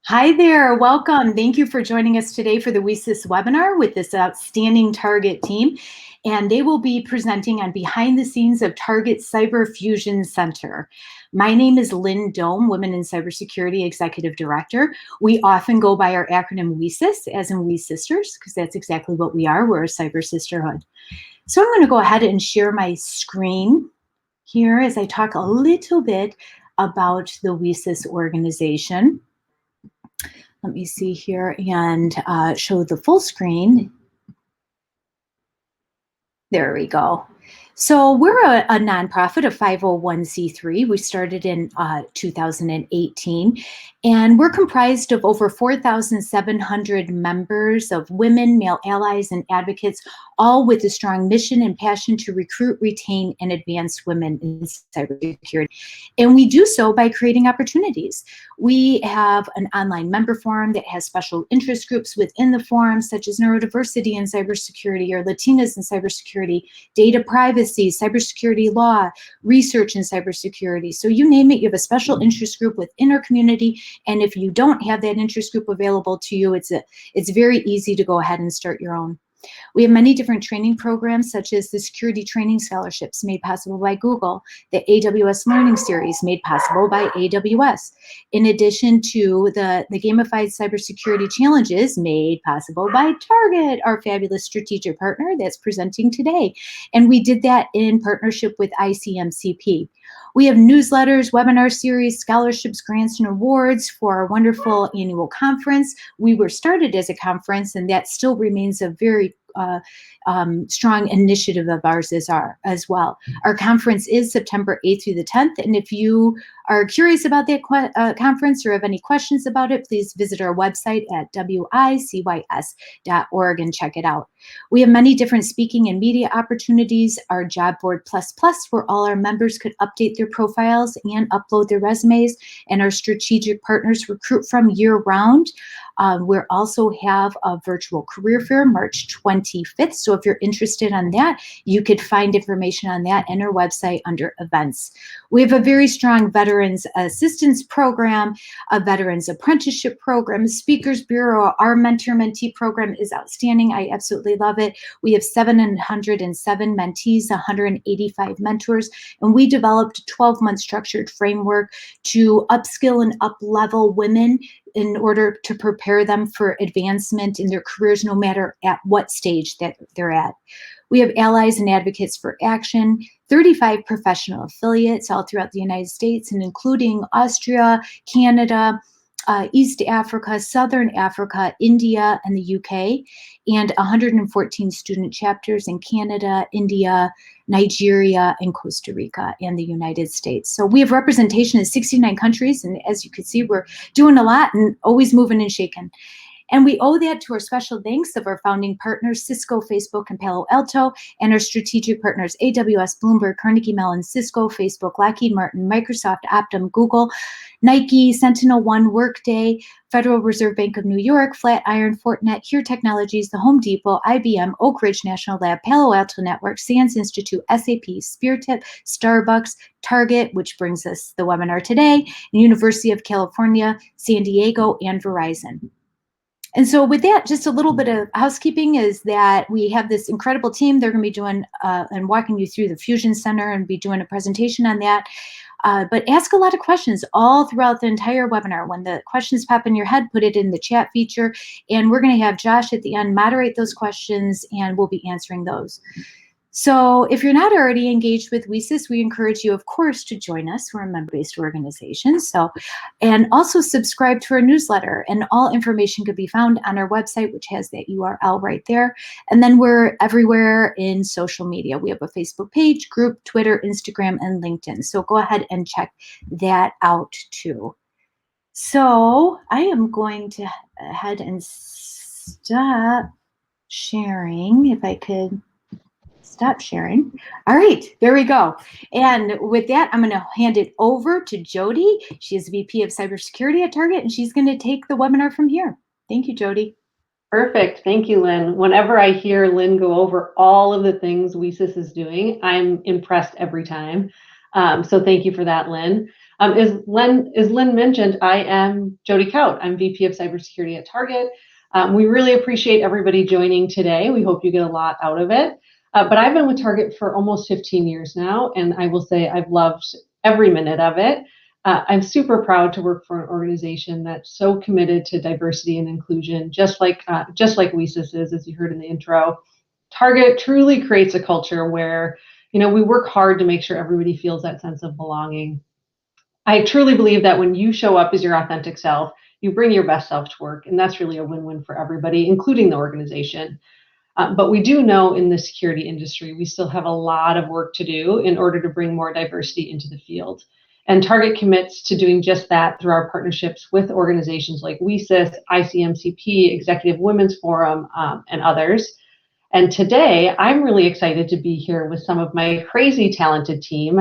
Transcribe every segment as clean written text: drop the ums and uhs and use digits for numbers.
Hi there, welcome. Thank you for joining us today for the WeSys webinar with this outstanding Target team. And they will be presenting on behind the scenes of Target Cyber Fusion Center. My name is Lynn Dome, Women in Cybersecurity Executive Director. We often go by our acronym WeSys, as in We Sisters, because that's exactly what we are. We're a cyber sisterhood. So I'm going to go ahead and share my screen here as I talk a little bit about the WeSys organization. Let me see here and show the full screen. There we go. So we're a nonprofit, a 501c3. We started in 2018, and we're comprised of over 4,700 members of women, male allies, and advocates, all with a strong mission and passion to recruit, retain, and advance women in cybersecurity. And we do so by creating opportunities. We have an online member forum that has special interest groups within the forum, such as neurodiversity in cybersecurity or Latinas in cybersecurity, data privacy, cybersecurity law, research in cybersecurity. So you name it, you have a special interest group within our community. And if you don't have that interest group available to you, it's very easy to go ahead and start your own. We have many different training programs, such as the Security Training Scholarships made possible by Google, the AWS Learning Series made possible by AWS, in addition to the Gamified Cybersecurity Challenges made possible by Target, our fabulous strategic partner that's presenting today. And we did that in partnership with ICMCP. We have newsletters, webinar series, scholarships, grants, and awards for our wonderful annual conference. We were started as a conference, and that still remains a very strong initiative of ours as well. Our conference is September 8th through the 10th, and if you are curious about that conference or have any questions about it, please visit our website at wicys.org and check it out. We have many different speaking and media opportunities. Our Job Board Plus, where all our members could update their profiles and upload their resumes, and our strategic partners recruit from year-round. We also have a virtual career fair March 25th. So if you're interested on that, you could find information on that in our website under events. We have a very strong Veterans Assistance Program, a Veterans Apprenticeship Program, a Speakers Bureau. Our mentor-mentee program is outstanding. I absolutely love it. We have 707 mentees, 185 mentors, and we developed a 12-month structured framework to upskill and up-level women in order to prepare them for advancement in their careers, no matter at what stage that they're at. We have allies and advocates for action, 35 professional affiliates all throughout the United States, and including Austria, Canada, East Africa, Southern Africa, India, and the UK, and 114 student chapters in Canada, India, Nigeria, and Costa Rica, and the United States. So we have representation in 69 countries, and as you can see, we're doing a lot and always moving and shaking. And we owe that to our special thanks of our founding partners, Cisco, Facebook, and Palo Alto, and our strategic partners, AWS, Bloomberg, Carnegie Mellon, Cisco, Facebook, Lockheed Martin, Microsoft, Optum, Google, Nike, Sentinel One, Workday, Federal Reserve Bank of New York, Flatiron, Fortinet, Here Technologies, the Home Depot, IBM, Oak Ridge National Lab, Palo Alto Network, SANS Institute, SAP, SpearTip, Starbucks, Target, which brings us the webinar today, and University of California, San Diego, and Verizon. And so with that, just a little bit of housekeeping is that we have this incredible team. They're going to be doing and walking you through the Fusion Center and be doing a presentation on that. But ask a lot of questions all throughout the entire webinar. When the questions pop in your head, put it in the chat feature. And we're going to have Josh at the end moderate those questions, and we'll be answering those. So if you're not already engaged with WeSys, we encourage you, of course, to join us. We're a member-based organization. And also subscribe to our newsletter. And all information could be found on our website, which has that URL right there. And then we're everywhere in social media. We have a Facebook page, group, Twitter, Instagram, and LinkedIn. So go ahead and check that out too. So I am going to head and stop sharing, if I could. Stop sharing. All right, there we go. And with that, I'm going to hand it over to Jody. She is VP of Cybersecurity at Target, and she's going to take the webinar from here. Thank you, Jody. Perfect. Thank you, Lynn. Whenever I hear Lynn go over all of the things WeSys is doing, I'm impressed every time. So thank you for that, Lynn. As Lynn mentioned, I am Jody Kaut. I'm VP of Cybersecurity at Target. We really appreciate everybody joining today. We hope you get a lot out of it. But I've been with Target for almost 15 years now, and I will say I've loved every minute of it. I'm super proud to work for an organization that's so committed to diversity and inclusion, just like WESIS is, as you heard in the intro. Target truly creates a culture where, we work hard to make sure everybody feels that sense of belonging. I truly believe that when you show up as your authentic self, you bring your best self to work, and that's really a win-win for everybody, including the organization. But we do know in the security industry, we still have a lot of work to do in order to bring more diversity into the field. And Target commits to doing just that through our partnerships with organizations like WESIS, ICMCP, Executive Women's Forum, and others. And today, I'm really excited to be here with some of my crazy talented team.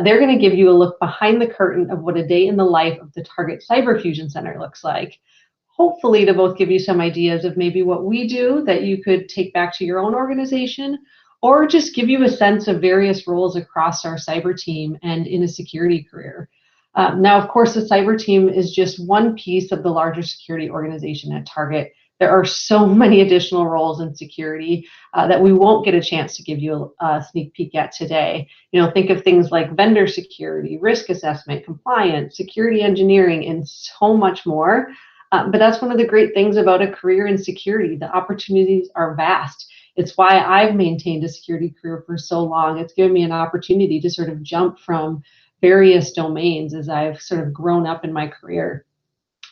They're going to give you a look behind the curtain of what a day in the life of the Target Cyber Fusion Center looks like. Hopefully to both give you some ideas of maybe what we do that you could take back to your own organization, or just give you a sense of various roles across our cyber team and in a security career. Now, of course, the cyber team is just one piece of the larger security organization at Target. There are so many additional roles in security that we won't get a chance to give you a sneak peek at today. Think of things like vendor security, risk assessment, compliance, security engineering, and so much more. But that's one of the great things about a career in security. The opportunities are vast. It's why I've maintained a security career for so long. It's given me an opportunity to sort of jump from various domains as I've sort of grown up in my career.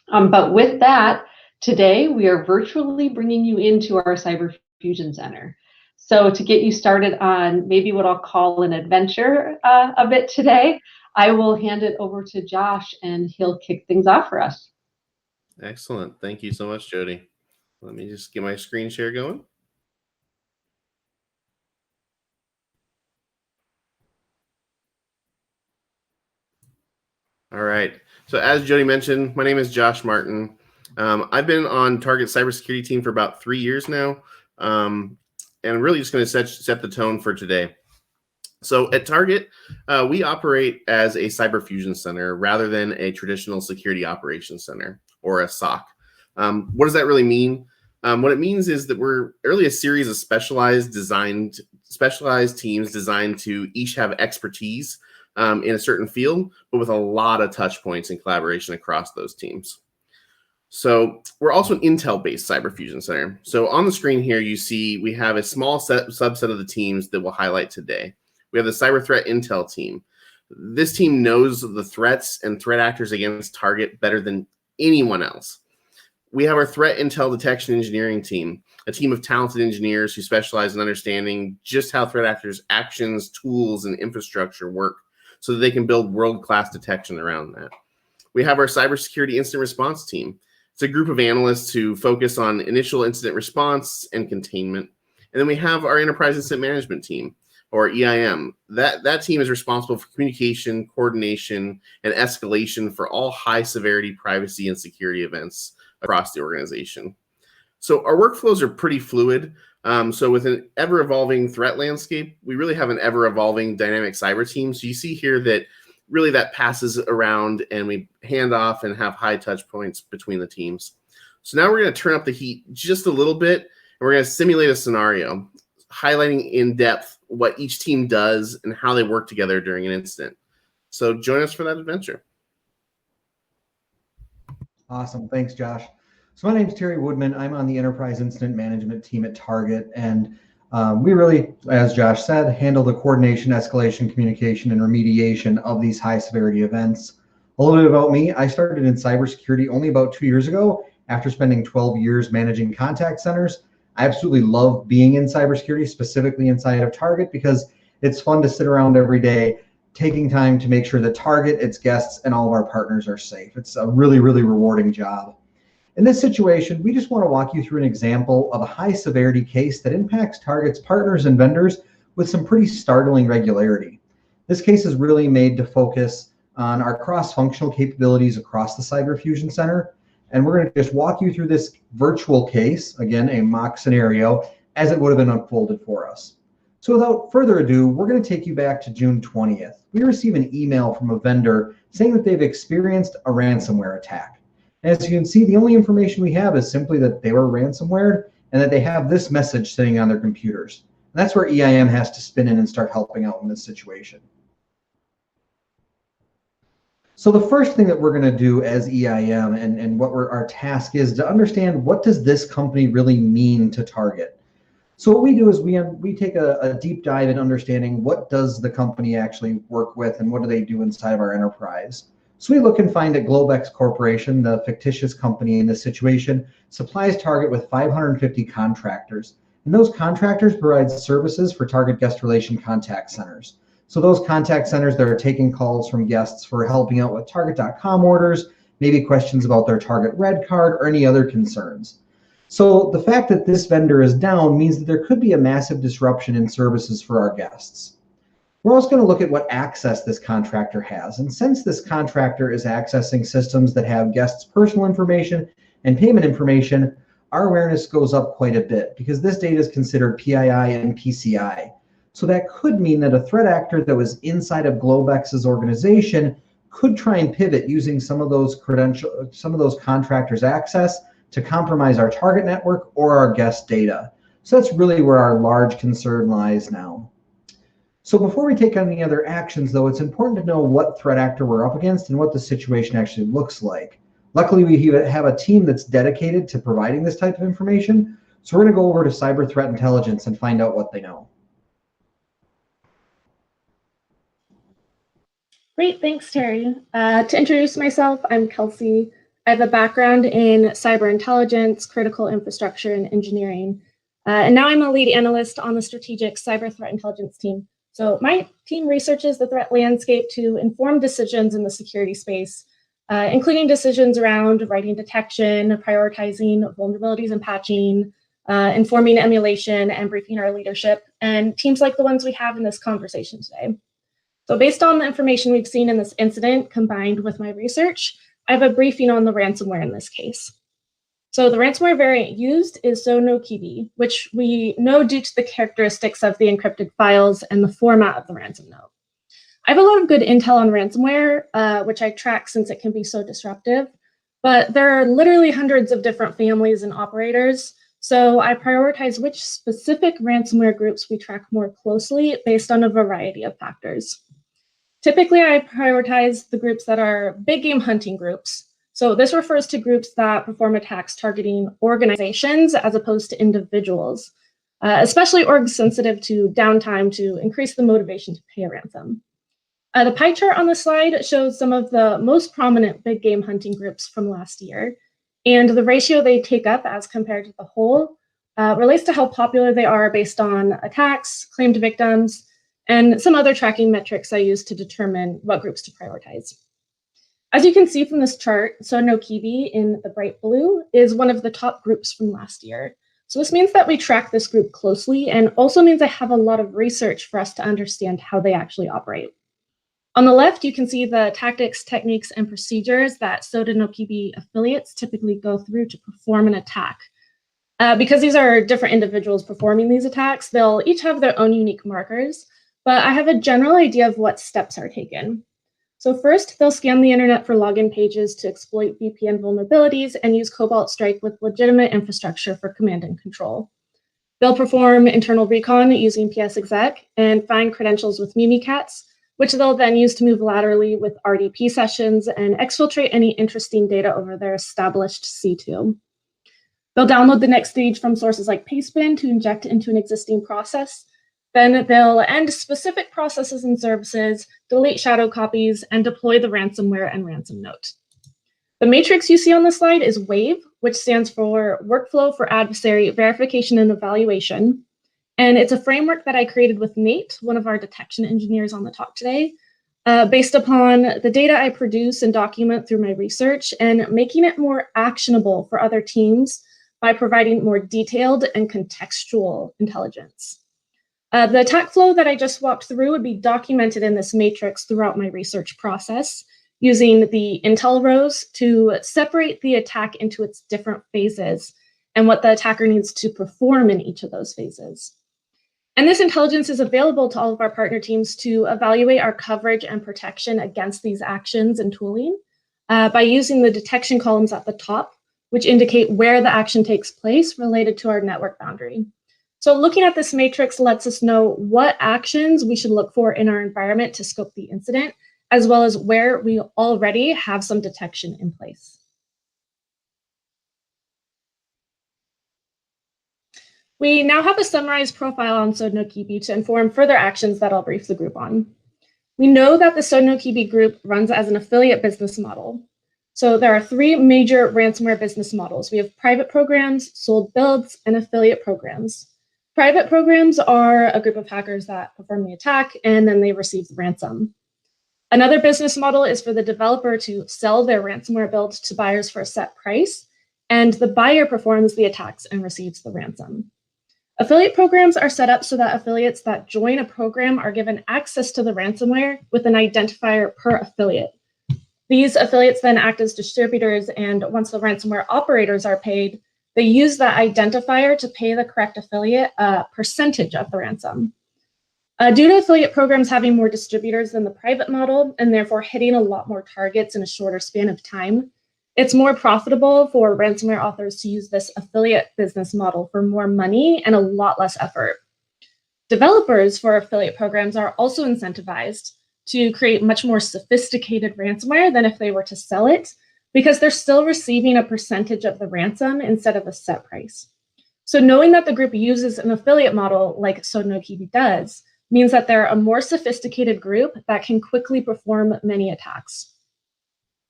But with that, today we are virtually bringing you into our Cyber Fusion Center. So to get you started on maybe what I'll call an adventure a bit today, I will hand it over to Josh and he'll kick things off for us. Excellent. Thank you so much, Jody. Let me just get my screen share going. All right. So as Jody mentioned, my name is Josh Martin. I've been on Target cybersecurity team for about 3 years now, and I'm really just going to set the tone for today. So at Target, we operate as a cyber fusion center rather than a traditional security operations center or a SOC. What does that really mean? What it means is that we're really a series of specialized teams designed to each have expertise in a certain field, but with a lot of touch points and collaboration across those teams. So we're also an Intel-based cyber fusion center. So on the screen here, you see we have a small subset of the teams that we'll highlight today. We have the Cyber Threat Intel team. This team knows the threats and threat actors against Target better than anyone else. We have our Threat Intel Detection Engineering team, a team of talented engineers who specialize in understanding just how threat actors' actions, tools, and infrastructure work so that they can build world-class detection around that. We have our Cybersecurity Incident Response team. It's a group of analysts who focus on initial incident response and containment. And then we have our Enterprise Incident Management team, or EIM. That team is responsible for communication, coordination, and escalation for all high-severity privacy and security events across the organization. So our workflows are pretty fluid. So with an ever-evolving threat landscape, we really have an ever-evolving dynamic cyber team. So you see here that really that passes around and we hand off and have high touch points between the teams. So now we're going to turn up the heat just a little bit, and we're going to simulate a scenario, highlighting in depth what each team does and how they work together during an incident. So join us for that adventure. Awesome. Thanks, Josh. So my name is Terry Woodman. I'm on the Enterprise Incident Management team at Target, and we really, as Josh said, handle the coordination, escalation, communication, and remediation of these high severity events. A little bit about me. I started in cybersecurity only about 2 years ago after spending 12 years managing contact centers. I absolutely love being in cybersecurity, specifically inside of Target, because it's fun to sit around every day taking time to make sure that Target, its guests, and all of our partners are safe. It's a really, really rewarding job. In this situation, we just want to walk you through an example of a high severity case that impacts Target's partners and vendors with some pretty startling regularity. This case is really made to focus on our cross-functional capabilities across the Cyber Fusion Center. And we're going to just walk you through this virtual case, again, a mock scenario, as it would have been unfolded for us. So without further ado, we're going to take you back to June 20th. We received an email from a vendor saying that they've experienced a ransomware attack. And as you can see, the only information we have is simply that they were ransomware and that they have this message sitting on their computers. And that's where EIM has to spin in and start helping out in this situation. So the first thing that we're going to do as EIM and what our task is to understand, what does this company really mean to target? So what we do is we take a deep dive in understanding, what does the company actually work with and what do they do inside of our enterprise. So we look and find that Globex Corporation, the fictitious company in this situation, supplies Target with 550 contractors. And those contractors provide services for Target guest relation contact centers. So those contact centers that are taking calls from guests for helping out with Target.com orders, maybe questions about their Target Red Card or any other concerns. So the fact that this vendor is down means that there could be a massive disruption in services for our guests. We're also going to look at what access this contractor has. And since this contractor is accessing systems that have guests' personal information and payment information, our awareness goes up quite a bit because this data is considered PII and PCI. So that could mean that a threat actor that was inside of Globex's organization could try and pivot using some of those contractors' access to compromise our target network or our guest data. So that's really where our large concern lies now. So before we take any other actions, though, it's important to know what threat actor we're up against and what the situation actually looks like. Luckily, we have a team that's dedicated to providing this type of information. So we're going to go over to Cyber Threat Intelligence and find out what they know. Great, thanks, Terry. To introduce myself, I'm Kelsey. I have a background in cyber intelligence, critical infrastructure, and engineering. And now I'm a lead analyst on the strategic cyber threat intelligence team. So my team researches the threat landscape to inform decisions in the security space, including decisions around writing detection, prioritizing vulnerabilities and patching, informing emulation, and briefing our leadership, and teams like the ones we have in this conversation today. So based on the information we've seen in this incident, combined with my research, I have a briefing on the ransomware in this case. So the ransomware variant used is Zonokibi, which we know due to the characteristics of the encrypted files and the format of the ransom note. I have a lot of good intel on ransomware, which I track since it can be so disruptive, but there are literally hundreds of different families and operators. So I prioritize which specific ransomware groups we track more closely based on a variety of factors. Typically, I prioritize the groups that are big game hunting groups. So this refers to groups that perform attacks targeting organizations as opposed to individuals, especially orgs sensitive to downtime to increase the motivation to pay a ransom. The pie chart on the slide shows some of the most prominent big game hunting groups from last year, and the ratio they take up as compared to the whole relates to how popular they are based on attacks, claimed victims, and some other tracking metrics I use to determine what groups to prioritize. As you can see from this chart, Zonokibi in the bright blue is one of the top groups from last year. So this means that we track this group closely, and also means I have a lot of research for us to understand how they actually operate. On the left, you can see the tactics, techniques, and procedures that Zonokibi affiliates typically go through to perform an attack. Because these are different individuals performing these attacks, they'll each have their own unique markers, but I have a general idea of what steps are taken. So first, they'll scan the internet for login pages to exploit VPN vulnerabilities and use Cobalt Strike with legitimate infrastructure for command and control. They'll perform internal recon using PSExec and find credentials with Mimikatz, which they'll then use to move laterally with RDP sessions and exfiltrate any interesting data over their established C2. They'll download the next stage from sources like Pastebin to inject into an existing process. Then they'll end specific processes and services, delete shadow copies, and deploy the ransomware and ransom note. The matrix you see on the slide is WAVE, which stands for Workflow for Adversary Verification and Evaluation. And it's a framework that I created with Nate, one of our detection engineers on the talk today, based upon the data I produce and document through my research and making it more actionable for other teams by providing more detailed and contextual intelligence. The attack flow that I just walked through would be documented in this matrix throughout my research process, using the intel rows to separate the attack into its different phases and what the attacker needs to perform in each of those phases. And this intelligence is available to all of our partner teams to evaluate our coverage and protection against these actions and tooling by using the detection columns at the top, which indicate where the action takes place related to our network boundary. So looking at this matrix lets us know what actions we should look for in our environment to scope the incident, as well as where we already have some detection in place. We now have a summarized profile on Sodinokibi to inform further actions that I'll brief the group on. We know that the Sodinokibi group runs as an affiliate business model. So there are 3 major ransomware business models. We have private programs, sold builds, and affiliate programs. Private programs are a group of hackers that perform the attack and then they receive the ransom. Another business model is for the developer to sell their ransomware build to buyers for a set price, and the buyer performs the attacks and receives the ransom. Affiliate programs are set up so that affiliates that join a program are given access to the ransomware with an identifier per affiliate. These affiliates then act as distributors, and once the ransomware operators are paid, they use that identifier to pay the correct affiliate a percentage of the ransom. Due to affiliate programs having more distributors than the private model, and therefore hitting a lot more targets in a shorter span of time, it's more profitable for ransomware authors to use this affiliate business model for more money and a lot less effort. Developers for affiliate programs are also incentivized to create much more sophisticated ransomware than if they were to sell it, because they're still receiving a percentage of the ransom instead of a set price. So knowing that the group uses an affiliate model like Sodinokibi does means that they're a more sophisticated group that can quickly perform many attacks.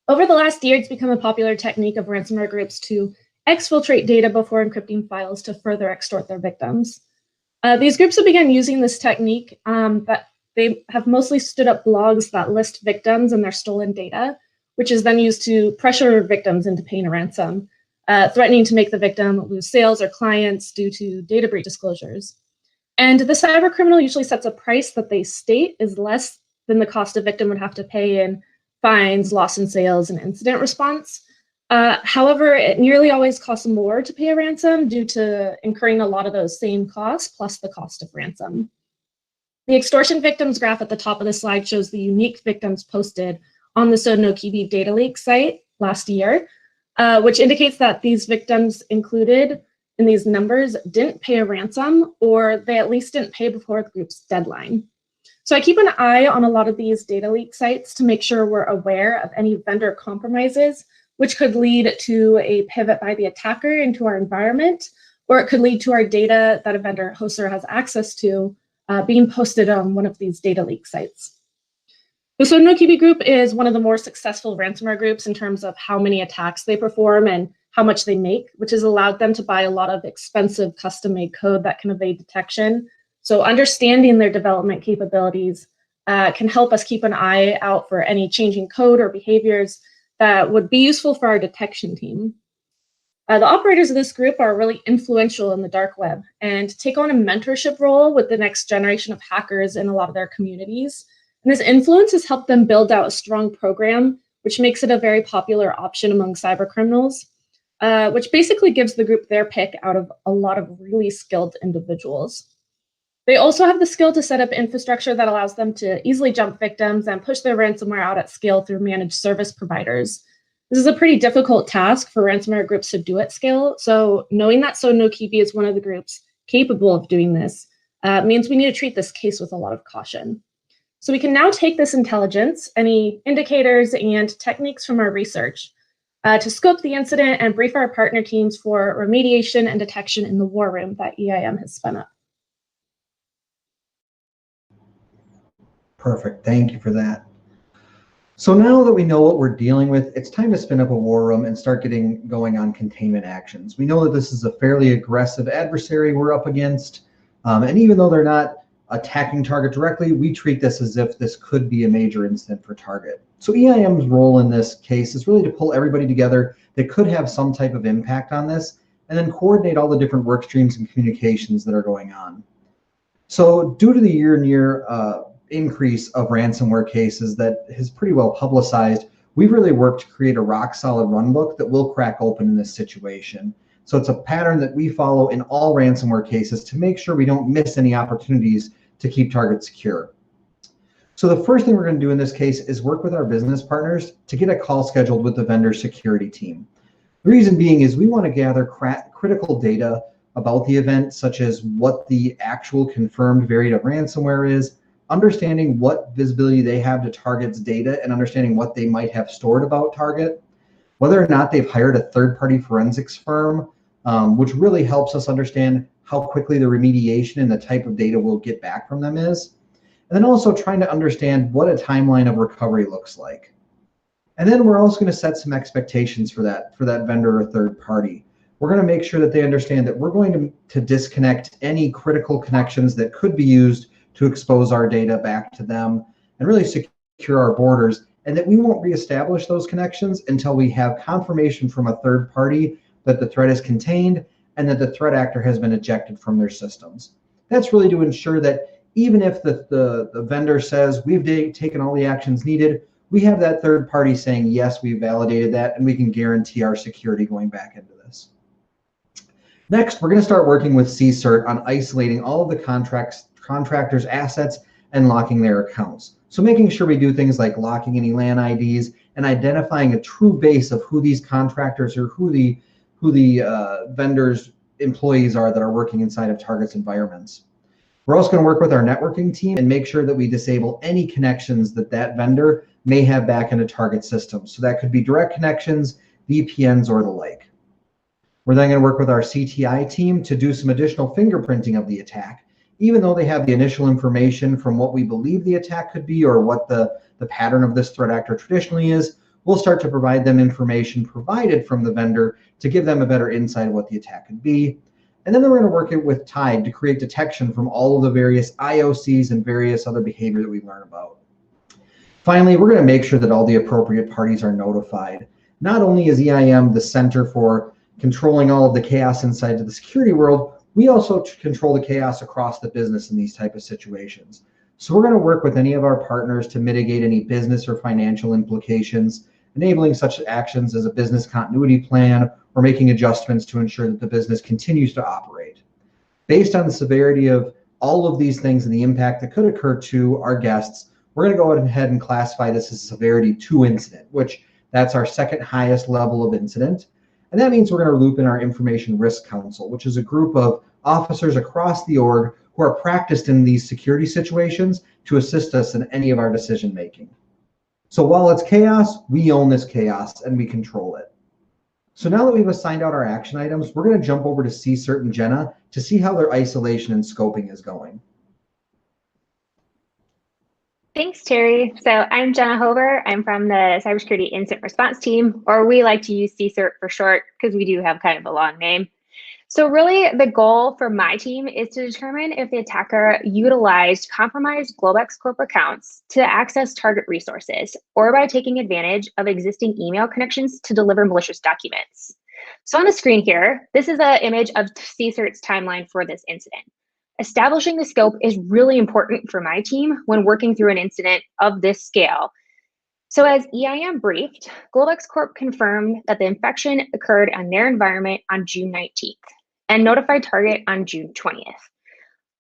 Over the last year, it's become a popular technique of ransomware groups to exfiltrate data before encrypting files to further extort their victims. These groups have begun using this technique, but they have mostly stood up blogs that list victims and their stolen data, which is then used to pressure victims into paying a ransom, threatening to make the victim lose sales or clients due to data breach disclosures. And the cyber criminal usually sets a price that they state is less than the cost a victim would have to pay in fines, loss in sales, and incident response. However, it nearly always costs more to pay a ransom due to incurring a lot of those same costs plus the cost of ransom. The extortion victims graph at the top of the slide shows the unique victims posted on the Sodinokibi data leak site last year, which indicates that these victims included in these numbers didn't pay a ransom, or they at least didn't pay before the group's deadline. So I keep an eye on a lot of these data leak sites to make sure we're aware of any vendor compromises, which could lead to a pivot by the attacker into our environment, or it could lead to our data that a vendor hoster has access to being posted on one of these data leak sites. The Sodinokibi group is one of the more successful ransomware groups in terms of how many attacks they perform and how much they make, which has allowed them to buy a lot of expensive custom-made code that can evade detection. So understanding their development capabilities can help us keep an eye out for any changing code or behaviors that would be useful for our detection team. The operators of this group are really influential in the dark web and take on a mentorship role with the next generation of hackers in a lot of their communities. And this influence has helped them build out a strong program, which makes it a very popular option among cyber criminals, which basically gives the group their pick out of a lot of really skilled individuals. They also have the skill to set up infrastructure that allows them to easily jump victims and push their ransomware out at scale through managed service providers. This is a pretty difficult task for ransomware groups to do at scale. So knowing that Sodinokibi is one of the groups capable of doing this means we need to treat this case with a lot of caution. So we can now take this intelligence, any indicators and techniques from our research, to scope the incident and brief our partner teams for remediation and detection in the war room that EIM has spun up. Perfect. Thank you for that. So now that we know what we're dealing with, it's time to spin up a war room and start getting going on containment actions. We know that this is a fairly aggressive adversary we're up against. And even though they're not attacking target directly, we treat this as if this could be a major incident for target. So EIM's role in this case is really to pull everybody together that could have some type of impact on this, and then coordinate all the different work streams and communications that are going on. So due to the year-on-year increase of ransomware cases that is pretty well publicized, we've really worked to create a rock-solid runbook that will crack open in this situation. So it's a pattern that we follow in all ransomware cases to make sure we don't miss any opportunities to keep targets secure. So the first thing we're going to do in this case is work with our business partners to get a call scheduled with the vendor security team. The reason being is we want to gather critical data about the event, such as what the actual confirmed variant of ransomware is, understanding what visibility they have to target's data, and understanding what they might have stored about target, whether or not they've hired a third-party forensics firm, which really helps us understand how quickly the remediation and the type of data we'll get back from them is. And then also trying to understand what a timeline of recovery looks like. And then we're also going to set some expectations for that vendor or third party. We're going to make sure that they understand that we're going to disconnect any critical connections that could be used to expose our data back to them and really secure our borders, and that we won't reestablish those connections until we have confirmation from a third party that the threat is contained and that the threat actor has been ejected from their systems. That's really to ensure that even if the vendor says we've taken all the actions needed, we have that third party saying, yes, we validated that, and we can guarantee our security going back into this. Next, we're going to start working with CSIRT on isolating all of the contractors' assets and locking their accounts. So making sure we do things like locking any LAN IDs and identifying a true base of who these contractors or who the vendors' employees are that are working inside of Target's environments. We're also going to work with our networking team and make sure that we disable any connections that vendor may have back into Target systems. So that could be direct connections, VPNs, or the like. We're then going to work with our CTI team to do some additional fingerprinting of the attack. Even though they have the initial information from what we believe the attack could be or what the pattern of this threat actor traditionally is, we'll start to provide them information provided from the vendor to give them a better insight of what the attack could be. And then we're going to work it with Tide to create detection from all of the various IOCs and various other behavior that we learn about. Finally, we're going to make sure that all the appropriate parties are notified. Not only is EIM the center for controlling all of the chaos inside of the security world, we also control the chaos across the business in these type of situations. So we're going to work with any of our partners to mitigate any business or financial implications, enabling such actions as a business continuity plan or making adjustments to ensure that the business continues to operate. Based on the severity of all of these things and the impact that could occur to our guests, we're going to go ahead and classify this as a severity 2 incident, which that's our second highest level of incident. And that means we're going to loop in our Information Risk Council, which is a group of officers across the org who are practiced in these security situations to assist us in any of our decision making. So while it's chaos, we own this chaos and we control it. So now that we've assigned out our action items, we're going to jump over to CSIRT and Jenna to see how their isolation and scoping is going. Thanks, Terry. So I'm Jenna Hover. I'm from the Cybersecurity Incident Response Team, or we like to use CSIRT for short because we do have kind of a long name. So really the goal for my team is to determine if the attacker utilized compromised Globex Corp accounts to access target resources, or by taking advantage of existing email connections to deliver malicious documents. So on the screen here, this is an image of CSIRT's timeline for this incident. Establishing the scope is really important for my team when working through an incident of this scale. So as EIM briefed, Globex Corp confirmed that the infection occurred on their environment on June 19th and notified Target on June 20th.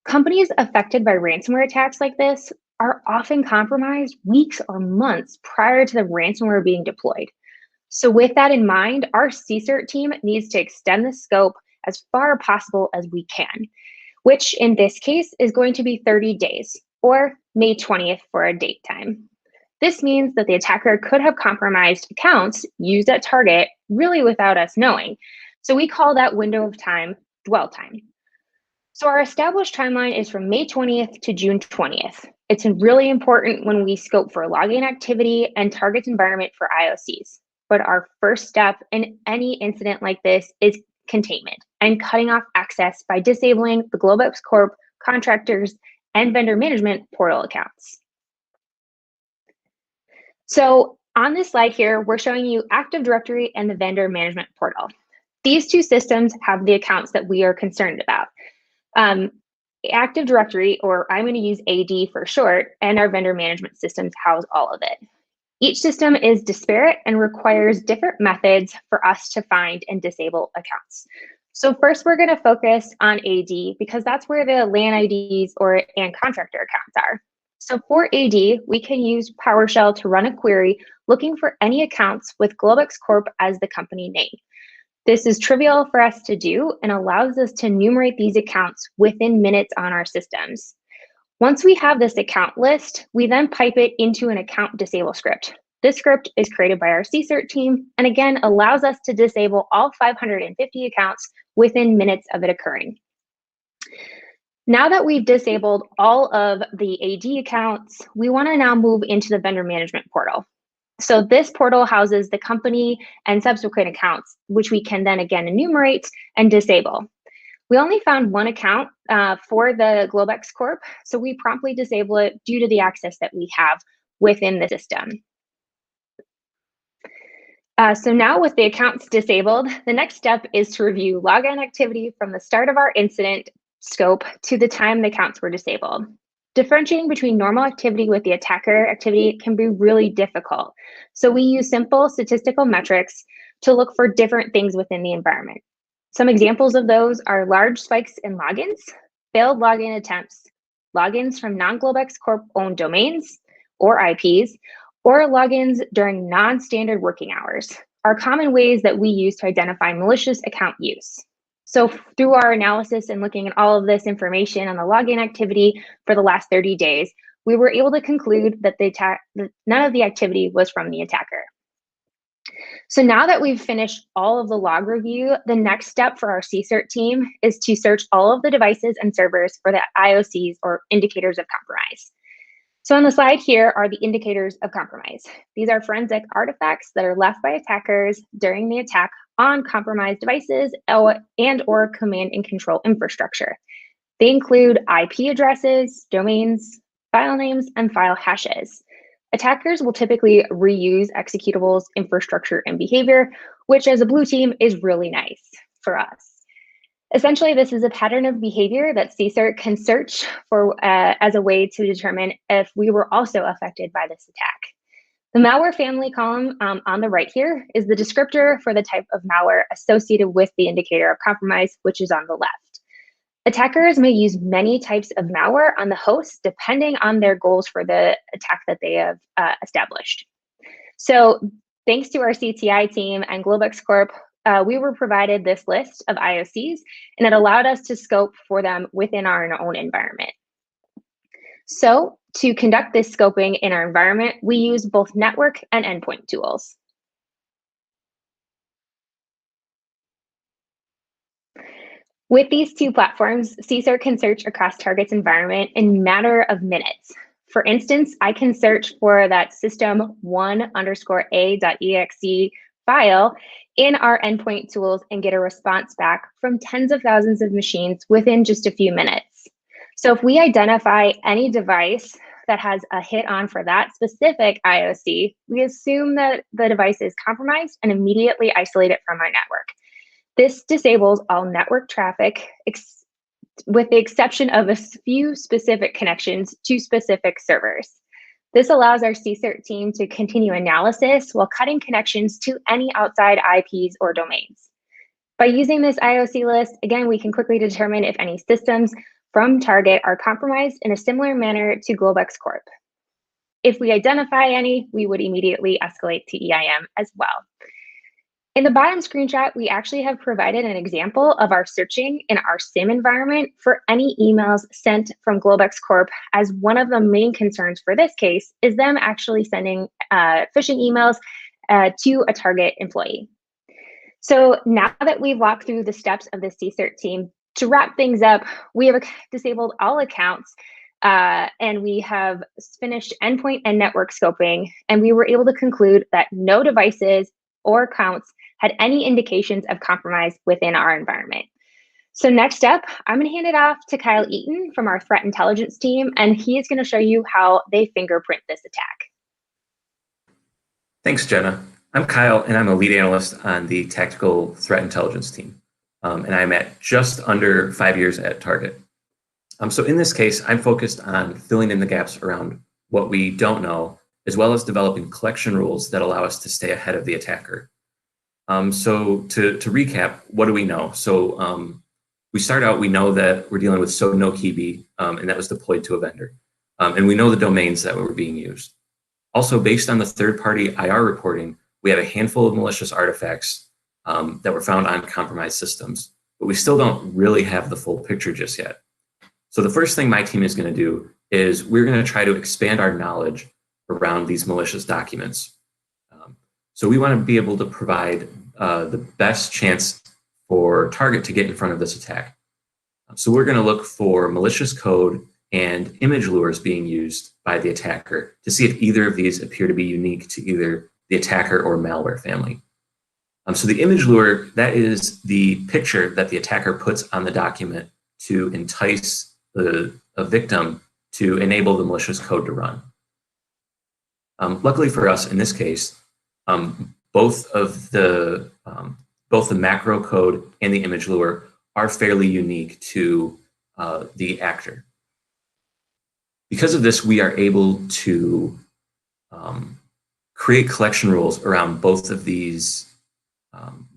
Companies affected by ransomware attacks like this are often compromised weeks or months prior to the ransomware being deployed. So with that in mind, our CSIRT team needs to extend the scope as far as possible as we can, which in this case is going to be 30 days, or May 20th for a date time. This means that the attacker could have compromised accounts used at Target really without us knowing. So we call that window of time dwell time. So our established timeline is from May 20th to June 20th. It's really important when we scope for login activity and Target's environment for IOCs. But our first step in any incident like this is containment and cutting off access by disabling the Globex Corp contractors and vendor management portal accounts. So on this slide here, we're showing you Active Directory and the vendor management portal. These two systems have the accounts that we are concerned about. Active Directory, or I'm going to use AD for short, and our vendor management systems house all of it. Each system is disparate and requires different methods for us to find and disable accounts. So first, we're going to focus on AD because that's where the LAN IDs and contractor accounts are. So for AD, we can use PowerShell to run a query looking for any accounts with Globex Corp as the company name. This is trivial for us to do and allows us to enumerate these accounts within minutes on our systems. Once we have this account list, we then pipe it into an account disable script. This script is created by our CSERT team and again allows us to disable all 550 accounts within minutes of it occurring. Now that we've disabled all of the AD accounts, we want to now move into the vendor management portal. So this portal houses the company and subsequent accounts, which we can then again enumerate and disable. We only found one account for the Globex Corp, so we promptly disable it due to the access that we have within the system. So now with the accounts disabled, the next step is to review login activity from the start of our incident scope to the time the accounts were disabled. Differentiating between normal activity with the attacker activity can be really difficult. So we use simple statistical metrics to look for different things within the environment. Some examples of those are large spikes in logins, failed login attempts, logins from non-Globex Corp owned domains or IPs, or logins during non-standard working hours are common ways that we use to identify malicious account use. So through our analysis and looking at all of this information on the login activity for the last 30 days, we were able to conclude that none of the activity was from the attacker. So now that we've finished all of the log review, the next step for our CSERT team is to search all of the devices and servers for the IOCs or indicators of compromise. So on the slide here are the indicators of compromise. These are forensic artifacts that are left by attackers during the attack on compromised devices and or command and control infrastructure. They include IP addresses, domains, file names, and file hashes. Attackers will typically reuse executables, infrastructure, and behavior, which as a blue team is really nice for us. Essentially, this is a pattern of behavior that CSERT can search for as a way to determine if we were also affected by this attack. The malware family column on the right here is the descriptor for the type of malware associated with the indicator of compromise, which is on the left. Attackers may use many types of malware on the host depending on their goals for the attack that they have established. So thanks to our CTI team and Globex Corp, we were provided this list of IOCs, and it allowed us to scope for them within our own environment. So to conduct this scoping in our environment, we use both network and endpoint tools. With these two platforms, CSERT can search across target's environment in a matter of minutes. For instance, I can search for that system1_a.exe file in our endpoint tools and get a response back from tens of thousands of machines within just a few minutes. So if we identify any device that has a hit on for that specific IOC, we assume that the device is compromised and immediately isolate it from our network. This disables all network traffic with the exception of a few specific connections to specific servers. This allows our CSERT team to continue analysis while cutting connections to any outside IPs or domains. By using this IOC list, again, we can quickly determine if any systems from target are compromised in a similar manner to Globex Corp. If we identify any, we would immediately escalate to EIM as well. In the bottom screenshot, we actually have provided an example of our searching in our SIM environment for any emails sent from Globex Corp, as one of the main concerns for this case is them actually sending phishing emails to a target employee. So now that we've walked through the steps of the CSERT team, to wrap things up, we have disabled all accounts and we have finished endpoint and network scoping, and we were able to conclude that no devices or accounts had any indications of compromise within our environment. So next up, I'm going to hand it off to Kyle Eaton from our threat intelligence team, and he is going to show you how they fingerprint this attack. Thanks, Jenna. I'm Kyle, and I'm a lead analyst on the tactical threat intelligence team. And I'm at just under 5 years at Target. So in this case, I'm focused on filling in the gaps around what we don't know as well as developing collection rules that allow us to stay ahead of the attacker. So to recap, what do we know? So we start out, we know that we're dealing with so no keyb, and that was deployed to a vendor. And we know the domains that were being used. Also, based on the third-party IR reporting, we have a handful of malicious artifacts that were found on compromised systems, but we still don't really have the full picture just yet. So the first thing my team is going to do is we're going to try to expand our knowledge around these malicious documents. So we want to be able to provide the best chance for target to get in front of this attack. So we're going to look for malicious code and image lures being used by the attacker to see if either of these appear to be unique to either the attacker or malware family. So the image lure, that is the picture that the attacker puts on the document to entice a victim to enable the malicious code to run. Luckily for us, in this case, both the macro code and the image lure are fairly unique to the actor. Because of this, we are able to create collection rules around both of these,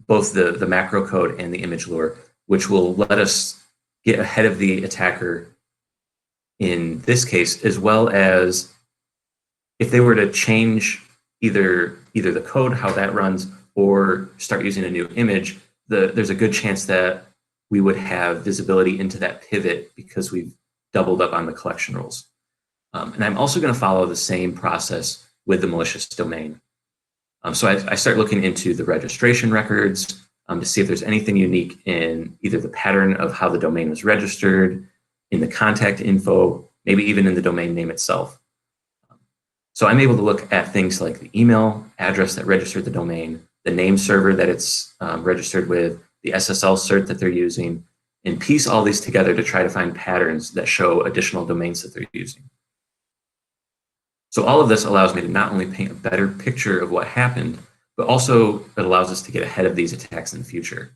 both the macro code and the image lure, which will let us get ahead of the attacker in this case, as well as if they were to change either the code, how that runs, or start using a new image, there's a good chance that we would have visibility into that pivot because we've doubled up on the collection rules. And I'm also going to follow the same process with the malicious domain. So I start looking into the registration records to see if there's anything unique in either the pattern of how the domain was registered, in the contact info, maybe even in the domain name itself. So I'm able to look at things like the email address that registered the domain, the name server that it's registered with, the SSL cert that they're using, and piece all these together to try to find patterns that show additional domains that they're using. So all of this allows me to not only paint a better picture of what happened, but also it allows us to get ahead of these attacks in the future.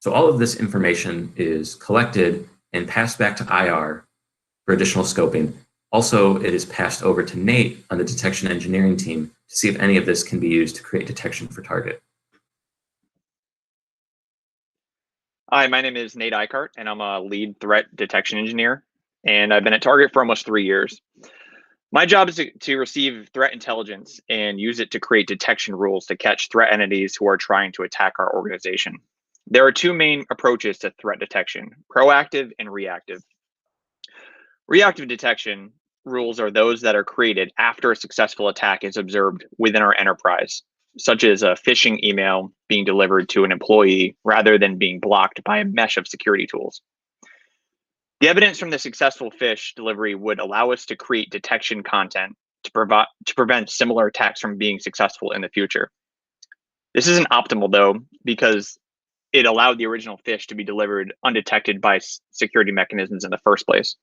So all of this information is collected and passed back to IR for additional scoping. Also, it is passed over to Nate on the detection engineering team to see if any of this can be used to create detection for target. Hi, my name is Nate Eichart, and I'm a lead threat detection engineer, and I've been at Target for almost 3 years. My job is to receive threat intelligence and use it to create detection rules to catch threat entities who are trying to attack our organization. There are two main approaches to threat detection: proactive and reactive. Reactive detection rules are those that are created after a successful attack is observed within our enterprise, such as a phishing email being delivered to an employee rather than being blocked by a mesh of security tools. The evidence from the successful phish delivery would allow us to create detection content to prevent similar attacks from being successful in the future. This isn't optimal though, because it allowed the original phish to be delivered undetected by security mechanisms in the first place.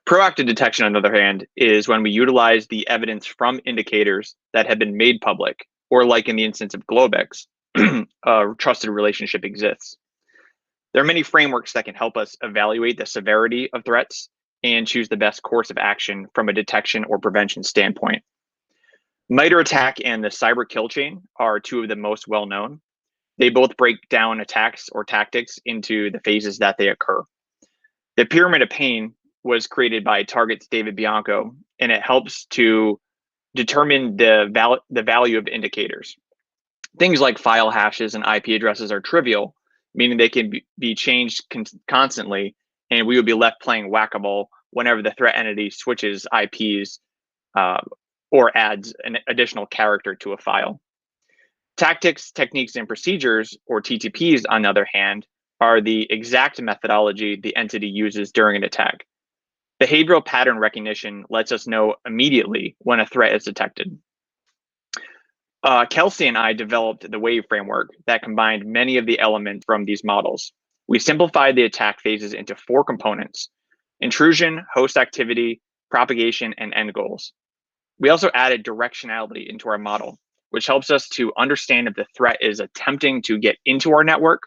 Proactive detection, on the other hand, is when we utilize the evidence from indicators that have been made public, or like in the instance of Globex, a trusted relationship exists. There are many frameworks that can help us evaluate the severity of threats and choose the best course of action from a detection or prevention standpoint. MITRE ATT&CK and the cyber kill chain are two of the most well-known. They both break down attacks or tactics into the phases that they occur. The pyramid of pain was created by Target's David Bianco, and it helps to determine the value of indicators. Things like file hashes and IP addresses are trivial, meaning they can be changed constantly, and we would be left playing whack-a-mole whenever the threat entity switches IPs or adds an additional character to a file. Tactics, techniques, and procedures, or TTPs, on the other hand, are the exact methodology the entity uses during an attack. Behavioral pattern recognition lets us know immediately when a threat is detected. Kelsey and I developed the WAVE framework that combined many of the elements from these models. We simplified the attack phases into 4 components: intrusion, host activity, propagation, and end goals. We also added directionality into our model, which helps us to understand if the threat is attempting to get into our network,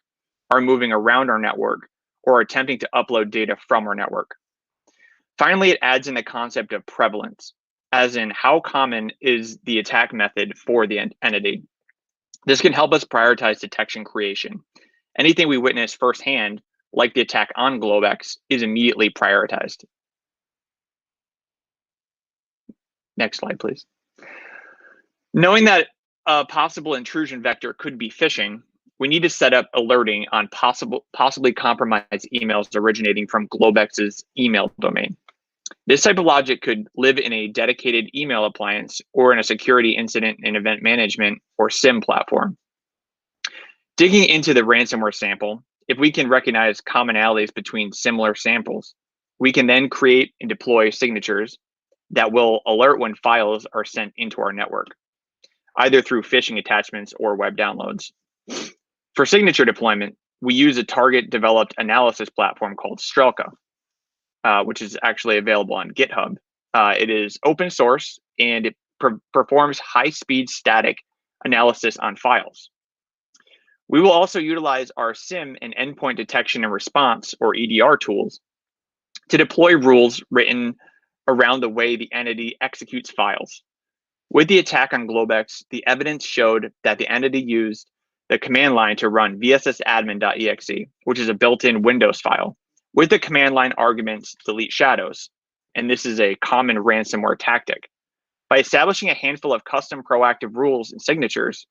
or moving around our network, or attempting to upload data from our network. Finally, it adds in the concept of prevalence. as in how common is the attack method for the entity. This can help us prioritize detection creation. Anything we witness firsthand, like the attack on Globex, is immediately prioritized. Next slide, please. Knowing that a possible intrusion vector could be phishing, we need to set up alerting on possibly compromised emails originating from Globex's email domain. This type of logic could live in a dedicated email appliance or in a security incident and event management or SIM platform. Digging into the ransomware sample, if we can recognize commonalities between similar samples, we can then create and deploy signatures that will alert when files are sent into our network, either through phishing attachments or web downloads. For signature deployment, we use a Target-developed analysis platform called Strelka, which is actually available on GitHub. It is open source and it performs high-speed static analysis on files. We will also utilize our SIM and endpoint detection and response, or EDR tools, to deploy rules written around the way the entity executes files. With the attack on Globex, the evidence showed that the entity used the command line to run vssadmin.exe, which is a built-in Windows file, with the command line arguments delete shadows. And this is a common ransomware tactic. By establishing a handful of custom proactive rules and signatures,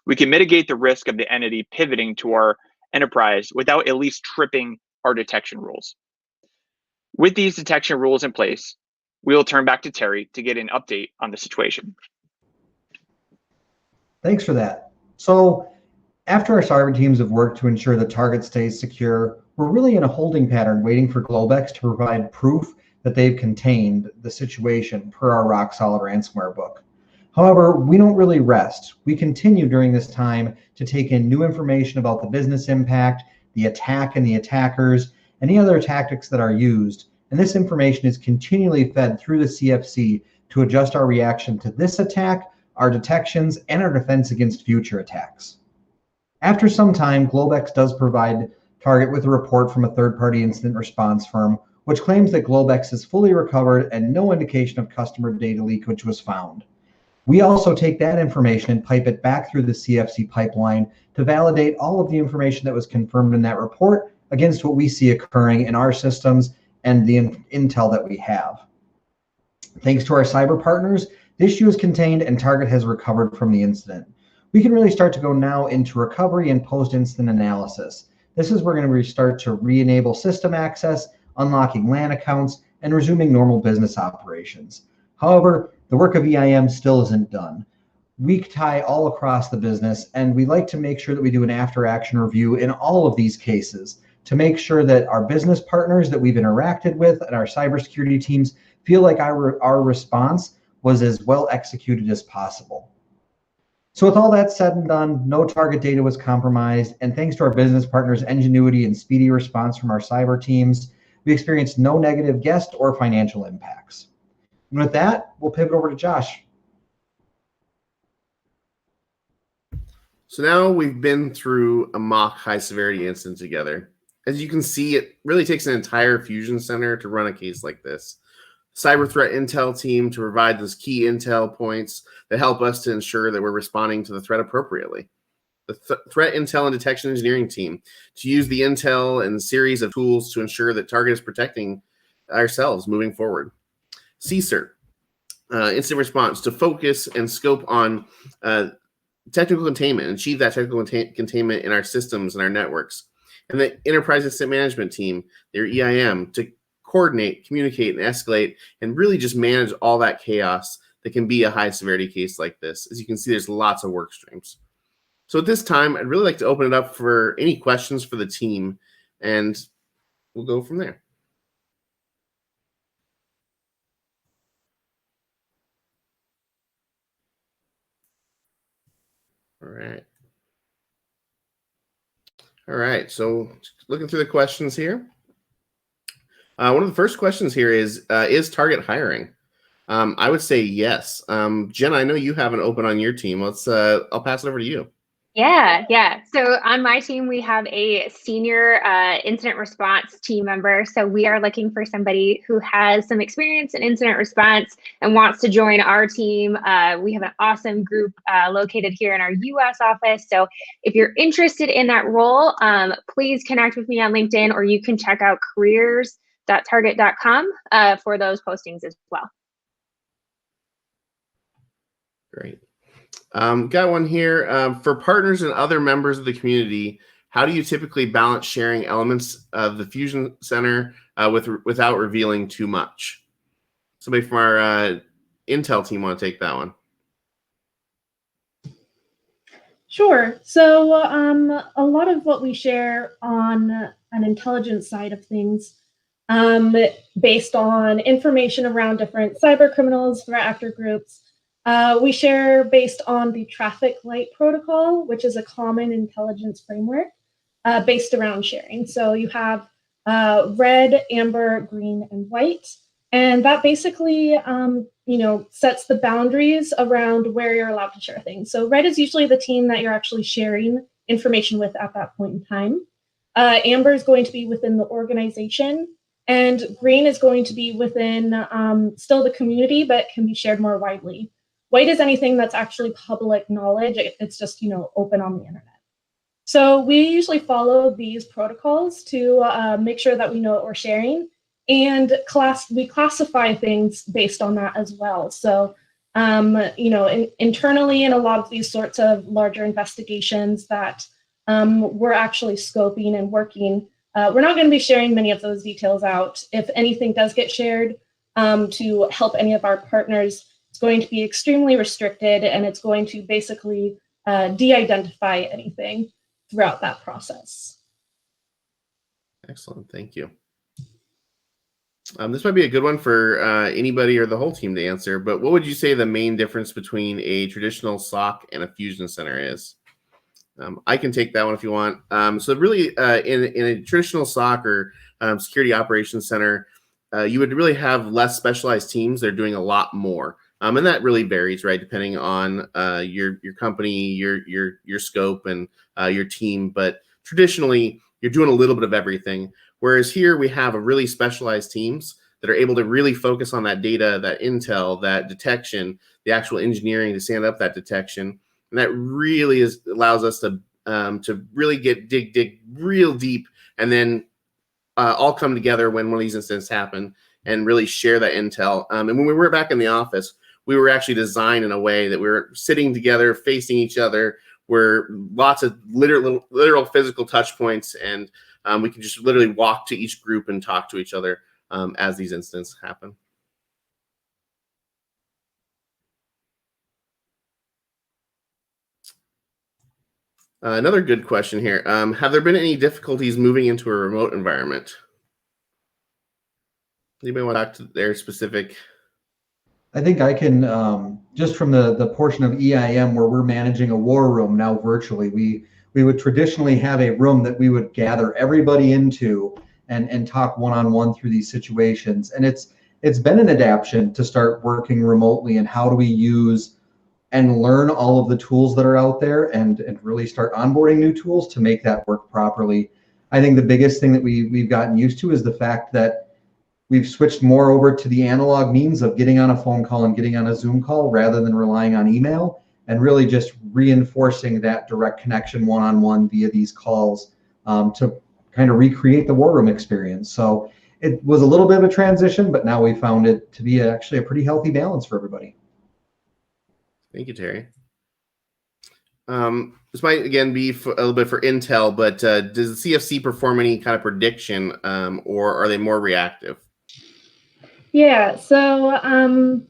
we can mitigate the risk of the entity pivoting to our enterprise without at least tripping our detection rules. With these detection rules in place, we will turn back to Terry to get an update on the situation. Thanks for that. So after our cyber teams have worked to ensure the target stays secure, we're really in a holding pattern waiting for Globex to provide proof that they've contained the situation per our rock solid ransomware book. However, we don't really rest. We continue during this time to take in new information about the business impact, the attack and the attackers, any other tactics that are used. And this information is continually fed through the CFC to adjust our reaction to this attack, our detections, and our defense against future attacks. After some time, Globex does provide Target with a report from a third-party incident response firm, which claims that Globex is fully recovered and no indication of customer data leakage was found. We also take that information and pipe it back through the CFC pipeline to validate all of the information that was confirmed in that report against what we see occurring in our systems and the intel that we have. Thanks to our cyber partners, the issue is contained and Target has recovered from the incident. We can really start to go now into recovery and post-incident analysis. This is where we're going to start to re-enable system access, unlocking LAN accounts, and resuming normal business operations. However, the work of EIM still isn't done. We tie all across the business, and we like to make sure that we do an after-action review in all of these cases to make sure that our business partners that we've interacted with and our cybersecurity teams feel like our response was as well executed as possible. So with all that said and done, no target data was compromised, and thanks to our business partners' ingenuity and speedy response from our cyber teams, we experienced no negative guest or financial impacts. And with that, we'll pivot over to Josh. So now we've been through a mock high severity incident together. As you can see, it really takes an entire fusion center to run a case like this. Cyber threat intel team to provide those key intel points that help us to ensure that we're responding to the threat appropriately. The threat intel and detection engineering team to use the intel and series of tools to ensure that Target is protecting ourselves moving forward. CSIRT, incident response, to focus and scope on technical containment and achieve that technical containment in our systems and our networks. And the enterprise incident management team, their EIM, to coordinate, communicate, and escalate, and really just manage all that chaos that can be a high severity case like this. As you can see, there's lots of work streams. So at this time, I'd really like to open it up for any questions for the team, and we'll go from there. All right, so looking through the questions here. One of the first questions here is Target hiring? I would say yes. Jen, I know you have an open on your team. I'll pass it over to you. Yeah. So on my team, we have a senior incident response team member. So we are looking for somebody who has some experience in incident response and wants to join our team. We have an awesome group located here in our US office. So if you're interested in that role, please connect with me on LinkedIn, or you can check out careers.target.com for those postings as well. Great. Got one here. For partners and other members of the community, how do you typically balance sharing elements of the Fusion Center without revealing too much? Somebody from our Intel team want to take that one? Sure. So a lot of what we share on an intelligence side of things, based on information around different cyber criminals, threat actor groups, we share based on the traffic light protocol, which is a common intelligence framework based around sharing. So you have red, amber, green, and white. And that basically, sets the boundaries around where you're allowed to share things. So red is usually the team that you're actually sharing information with at that point in time. Amber is going to be within the organization, and green is going to be within still the community, but can be shared more widely. White is anything that's actually public knowledge. It's just, open on the internet. So we usually follow these protocols to make sure that we know what we're sharing, and we classify things based on that as well. So, internally in a lot of these sorts of larger investigations that we're actually scoping and working, we're not going to be sharing many of those details out. If anything does get shared to help any of our partners, it's going to be extremely restricted, and it's going to basically de-identify anything throughout that process. Excellent, thank you. This might be a good one for anybody or the whole team to answer, but what would you say the main difference between a traditional SOC and a Fusion Center is? I can take that one if you want. So really, in a traditional SOC or Security Operations Center, you would really have less specialized teams. They're doing a lot more. And that really varies, right, depending on your company, your scope, and your team. But traditionally, you're doing a little bit of everything. Whereas here, we have a really specialized teams that are able to really focus on that data, that intel, that detection, the actual engineering to stand up that detection. And that really allows us to really dig real deep, and then all come together when one of these incidents happen and really share that intel. And when we were back in the office, we were actually designed in a way that we were sitting together, facing each other, where lots of literal physical touch points, and we can just literally walk to each group and talk to each other as these incidents happen. Another good question here. Have there been any difficulties moving into a remote environment? Anybody want to talk to their specific? I think I can, just from the portion of EIM where we're managing a war room now virtually, we would traditionally have a room that we would gather everybody into and talk one-on-one through these situations. And it's been an adaptation to start working remotely, and how do we use and learn all of the tools that are out there and really start onboarding new tools to make that work properly. I think the biggest thing that we've gotten used to is the fact that we've switched more over to the analog means of getting on a phone call and getting on a Zoom call rather than relying on email, and really just reinforcing that direct connection one-on-one via these calls to kind of recreate the war room experience. So it was a little bit of a transition, but now we found it to be actually a pretty healthy balance for everybody. Thank you, Terry. This might again be a little bit for Intel, but does the CFC perform any kind of prediction, or are they more reactive? Yeah, so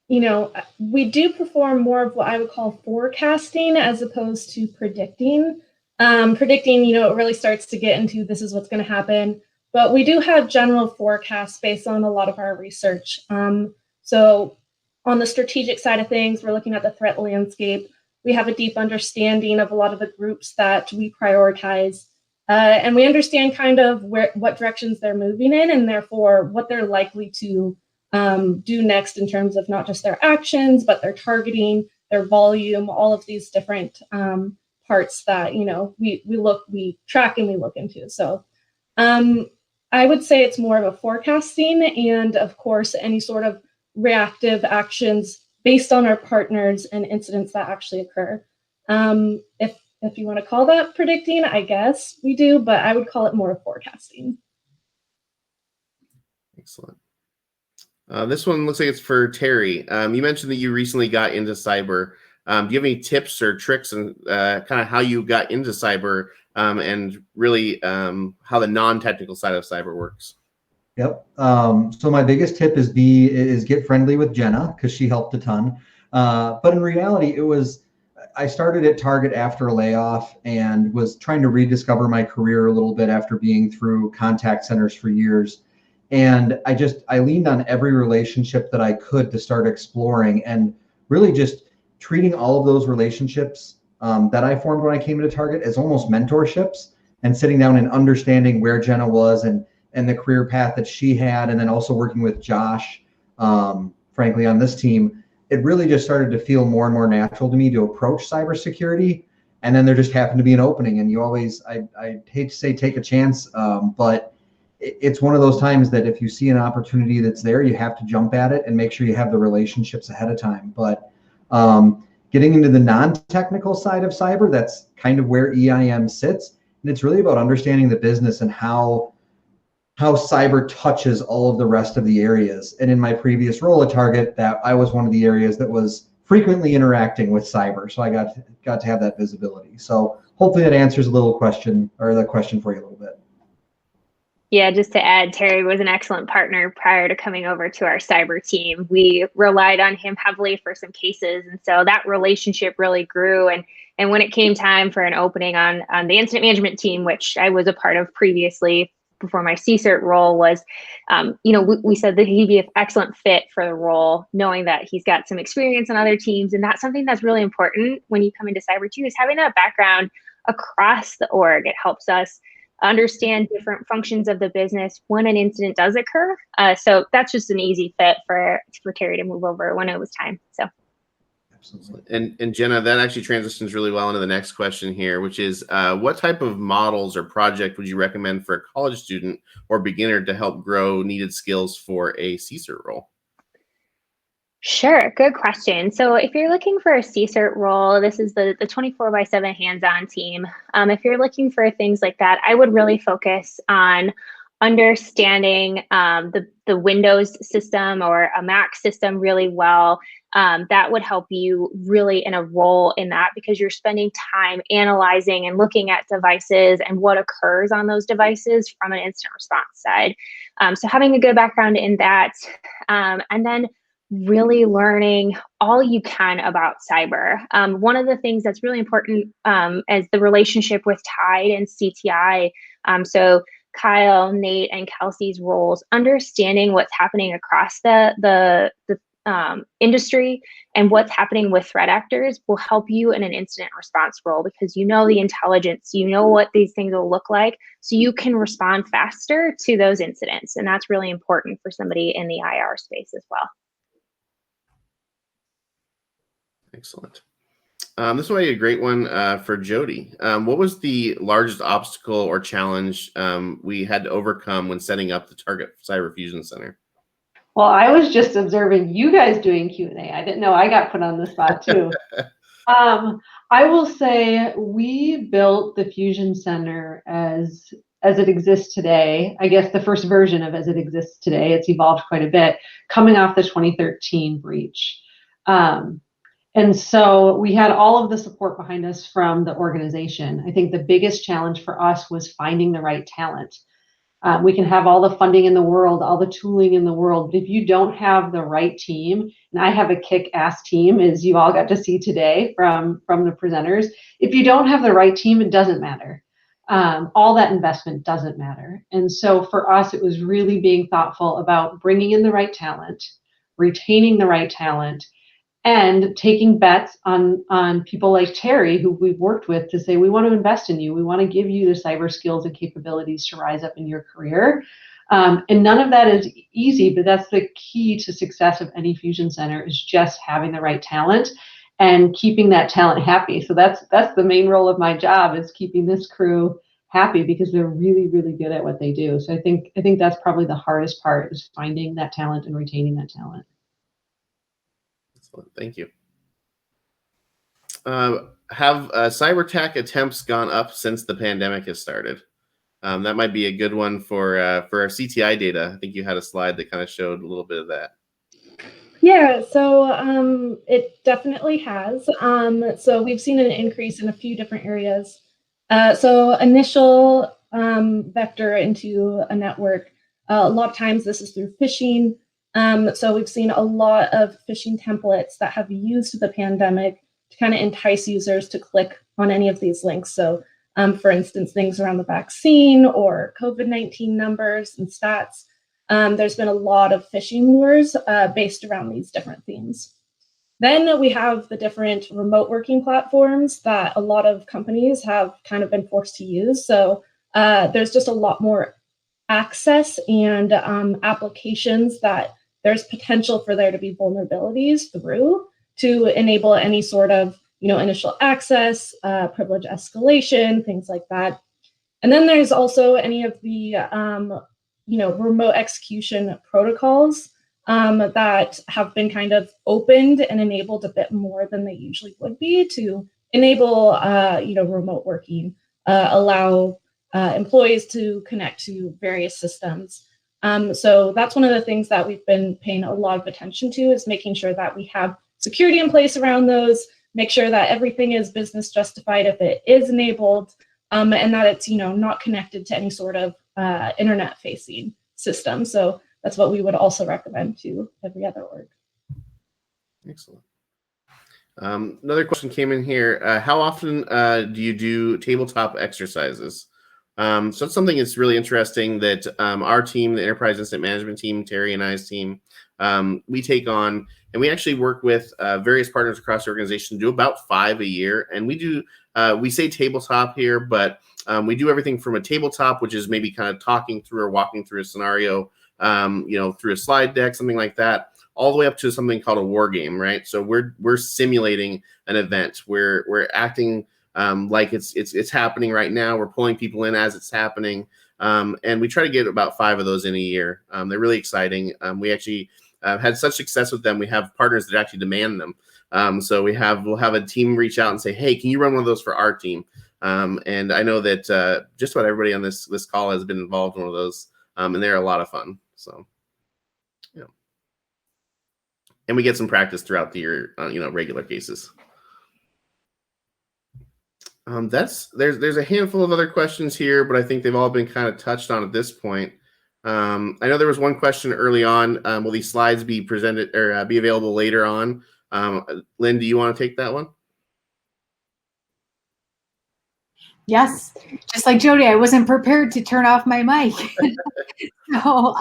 we do perform more of what I would call forecasting as opposed to predicting. Predicting, it really starts to get into this is what's going to happen. But we do have general forecasts based on a lot of our research. So on the strategic side of things, we're looking at the threat landscape. We have a deep understanding of a lot of the groups that we prioritize. And we understand kind of what directions they're moving in, and therefore what they're likely to do next in terms of not just their actions, but their targeting, their volume, all of these different parts that, we track and we look into. So I would say it's more of a forecasting, and of course, any sort of reactive actions based on our partners and incidents that actually occur. If you want to call that predicting, I guess we do, but I would call it more forecasting. Excellent. This one looks like it's for Terry. You mentioned that you recently got into cyber. Do you have any tips or tricks and kind of how you got into cyber and really how the non-technical side of cyber works? Yep. So my biggest tip is get friendly with Jenna, because she helped a ton. But in reality, I started at Target after a layoff and was trying to rediscover my career a little bit after being through contact centers for years. And I leaned on every relationship that I could to start exploring, and really just treating all of those relationships that I formed when I came into Target as almost mentorships, and sitting down and understanding where Jenna was and the career path that she had, and then also working with Josh, frankly, on this team. It really just started to feel more and more natural to me to approach cybersecurity. And then there just happened to be an opening, and you always, I hate to say take a chance, but it's one of those times that if you see an opportunity that's there, you have to jump at it and make sure you have the relationships ahead of time. But getting into the non-technical side of cyber, that's kind of where EIM sits. And it's really about understanding the business and how cyber touches all of the rest of the areas. And in my previous role at Target, that I was one of the areas that was frequently interacting with cyber. So I got to have that visibility. So hopefully that answers the question for you a little bit. Yeah, just to add, Terry was an excellent partner prior to coming over to our cyber team. We relied on him heavily for some cases, and so that relationship really grew. And when it came time for an opening on the incident management team, which I was a part of previously before my CCERT role, was, we said that he'd be an excellent fit for the role, knowing that he's got some experience on other teams. And that's something that's really important when you come into cyber too, is having that background across the org. It helps us understand different functions of the business when an incident does occur. So that's just an easy fit for Terry to move over when it was time. So. Absolutely. And Jenna, that actually transitions really well into the next question here, which is what type of models or project would you recommend for a college student or beginner to help grow needed skills for a CSERT role? Sure, good question. So if you're looking for a CSERT role, this is the 24/7 hands-on team. If you're looking for things like that, I would really focus on understanding the Windows system or a Mac system really well. That would help you really in a role in that, because you're spending time analyzing and looking at devices and what occurs on those devices from an incident response side. So having a good background in that, and then really learning all you can about cyber. One of the things that's really important is the relationship with Tide and CTI. So Kyle, Nate, and Kelsey's roles, understanding what's happening across the industry and what's happening with threat actors will help you in an incident response role, because you know the intelligence, you know what these things will look like, so you can respond faster to those incidents. And that's really important for somebody in the IR space as well. Excellent. This might be a great one for Jody. What was the largest obstacle or challenge we had to overcome when setting up the Target Cyber Fusion Center? Well, I was just observing you guys doing Q&A. I didn't know I got put on the spot too. I will say we built the Fusion Center as it exists today. I guess the first version of as it exists today. It's evolved quite a bit, coming off the 2013 breach. And so we had all of the support behind us from the organization. I think the biggest challenge for us was finding the right talent. We can have all the funding in the world, all the tooling in the world, but if you don't have the right team, and I have a kick-ass team, as you all got to see today from the presenters, if you don't have the right team, it doesn't matter. All that investment doesn't matter. And so for us, it was really being thoughtful about bringing in the right talent, retaining the right talent, and taking bets on people like Terry, who we've worked with, to say, we want to invest in you. We want to give you the cyber skills and capabilities to rise up in your career. And none of that is easy, but that's the key to success of any Fusion Center, is just having the right talent and keeping that talent happy. So that's the main role of my job, is keeping this crew happy, because they're really, really good at what they do. So I think that's probably the hardest part, is finding that talent and retaining that talent. Excellent. Thank you. Have cyber attack attempts gone up since the pandemic has started? That might be a good one for our CTI data. I think you had a slide that kind of showed a little bit of that. Yeah, so it definitely has. So we've seen an increase in a few different areas. So initial vector into a network, a lot of times this is through phishing. So we've seen a lot of phishing templates that have used the pandemic to kind of entice users to click on any of these links. So for instance, things around the vaccine or COVID-19 numbers and stats. There's been a lot of phishing lures based around these different themes. Then we have the different remote working platforms that a lot of companies have kind of been forced to use. So there's just a lot more access and applications that there's potential for there to be vulnerabilities through to enable any sort of initial access, privilege escalation, things like that. And then there's also any of the remote execution protocols that have been kind of opened and enabled a bit more than they usually would be to enable, remote working, allow employees to connect to various systems. So that's one of the things that we've been paying a lot of attention to, is making sure that we have security in place around those, make sure that everything is business justified if it is enabled, and that it's not connected to any sort of internet facing system. So that's what we would also recommend to every other org. Excellent. Another question came in here. How often do you do tabletop exercises? So it's something that's really interesting that our team, the Enterprise Incident Management team, Terry and I's team, we take on, and we actually work with various partners across the organization, do about 5 a year. And we do, we say tabletop here, but we do everything from a tabletop, which is maybe kind of talking through or walking through a scenario, through a slide deck, something like that, all the way up to something called a war game, right? So we're simulating an event. We're acting like it's happening right now. We're pulling people in as it's happening, and we try to get about 5 of those in a year. They're really exciting. We actually had such success with them. We have partners that actually demand them. So we'll have a team reach out and say, "Hey, can you run one of those for our team?" And I know that just about everybody on this call has been involved in one of those, and they're a lot of fun. So, yeah. And we get some practice throughout the year, regular cases. There's a handful of other questions here, but I think they've all been kind of touched on at this point. I know there was one question early on. Will these slides be presented or be available later on? Lynn, do you want to take that one? Yes, just like Jody, I wasn't prepared to turn off my mic. So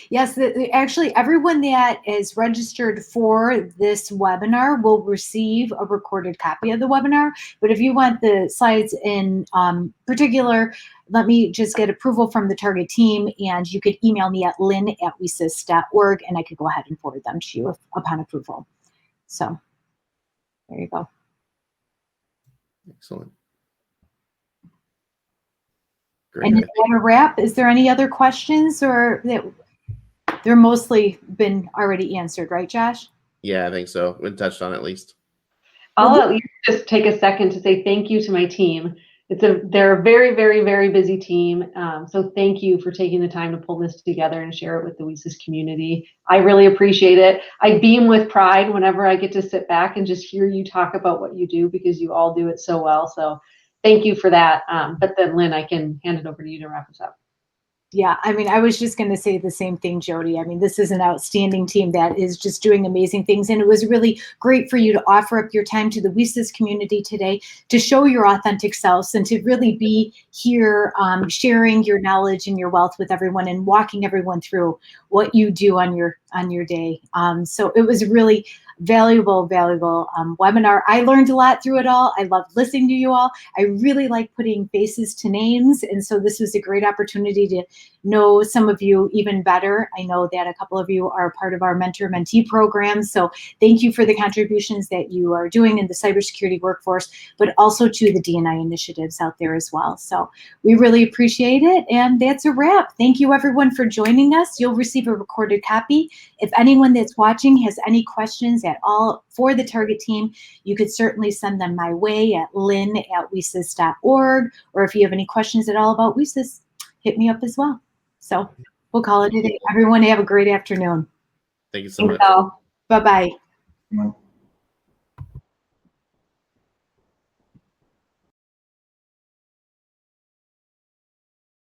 yes, actually everyone that is registered for this webinar will receive a recorded copy of the webinar. But if you want the slides in particular, let me just get approval from the target team, and you could email me at lynn@wesis.org, and I could go ahead and forward them to you upon approval. So there you go. Excellent. And is that a wrap? Is there any other questions, or that they're mostly been already answered, right, Josh? Yeah, I think so. We touched on it at least. I'll at least just take a second to say thank you to my team. They're a very, very, very busy team. So thank you for taking the time to pull this together and share it with the WESIS community. I really appreciate it. I beam with pride whenever I get to sit back and just hear you talk about what you do, because you all do it so well. So thank you for that. But then, Lynn, I can hand it over to you to wrap us up. Yeah, I mean, I was just going to say the same thing, Jody. I mean, this is an outstanding team that is just doing amazing things. And it was really great for you to offer up your time to the WESIS community today to show your authentic selves and to really be here sharing your knowledge and your wealth with everyone and walking everyone through what you do on your day. So it was really valuable webinar. I learned a lot through it all. I loved listening to you all. I really like putting faces to names, and so this was a great opportunity to know some of you even better. I know that a couple of you are part of our mentor-mentee program, so thank you for the contributions that you are doing in the cybersecurity workforce, but also to the D&I initiatives out there as well. So we really appreciate it, and that's a wrap. Thank you everyone for joining us. You'll receive a recorded copy. If anyone that's watching has any questions at all for the Target team, you could certainly send them my way at lynn@wesis.org, or if you have any questions at all about WESIS, hit me up as well. So we'll call it a day. Everyone have a great afternoon. Thank you so much. Thanks, all. Bye-bye. Come on.